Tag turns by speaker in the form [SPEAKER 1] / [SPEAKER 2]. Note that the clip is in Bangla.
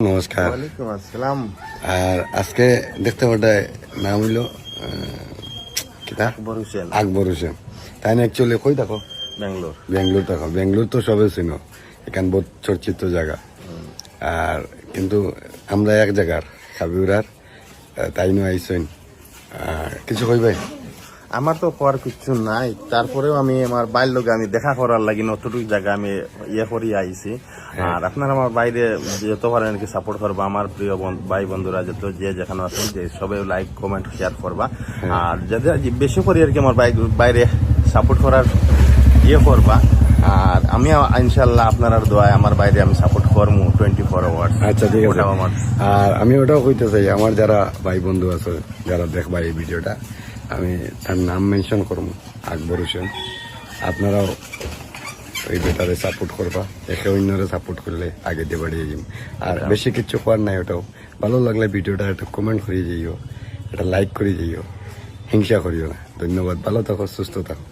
[SPEAKER 1] নমস্কার।
[SPEAKER 2] ওয়ালাইকুম আসসালাম।
[SPEAKER 1] আর আজকে দেখতে পাঠায় নাম হইল কিতা
[SPEAKER 2] আকবর হোসেন,
[SPEAKER 1] আকবর হোসেন। তাই না অ্যাকচুয়ালি কই দেখো
[SPEAKER 2] ব্যাঙ্গালোর।
[SPEAKER 1] বেঙ্গলোর দেখো, বেঙ্গলোর তো সবে চিনো, এখানে বহুত চর্চিত জায়গা। আর কিন্তু আমরা এক জায়গার খাবিউরার, তাই নয় আইসইন কিছু কইবাই।
[SPEAKER 2] আমার তো করার কিছু নাই, তারপরেও আমি আমার বাইর লোক আমি দেখা করার লাগি অতটুকু জায়গা আমি ইয়ে করি আইছি। আর আপনার আমার বাইরে যত পারেন কি সাপোর্ট করবা, আমার প্রিয় ভাই বন্ধুরা যত যে যেখানে আছেন যে সবাই লাইক কমেন্ট শেয়ার করবা। আর যাদের বেশি করে আর কি আমার বাইরে সাপোর্ট করার ইয়ে করবা। আর আমি ইনশাল্লাহ আপনার দোয়ায় আমার বাইরে আমি সাপোর্ট করবো 24 আওয়ার্স।
[SPEAKER 1] আচ্ছা ঠিক আছে।
[SPEAKER 2] ওটাও আমার।
[SPEAKER 1] আর আমি ওটাও কইতে চাই, আমার যারা ভাই বন্ধু আছে যারা দেখবা এই ভিডিওটা, আমি তার নাম মেনশন করবো, আকবর হোসেন। আপনারাও এই বেটারে সাপোর্ট করবা, একে অন্যরে সাপোর্ট করলে আগে দিয়ে বাড়িয়ে যাই। আর বেশি কিছু করার নাই, ওটাও ভালো লাগলে ভিডিওটা একটা কমেন্ট করে যাইও, একটা লাইক করে যাইও, হিংসা করিও না। ধন্যবাদ, ভালো থাকো, সুস্থ থাকো।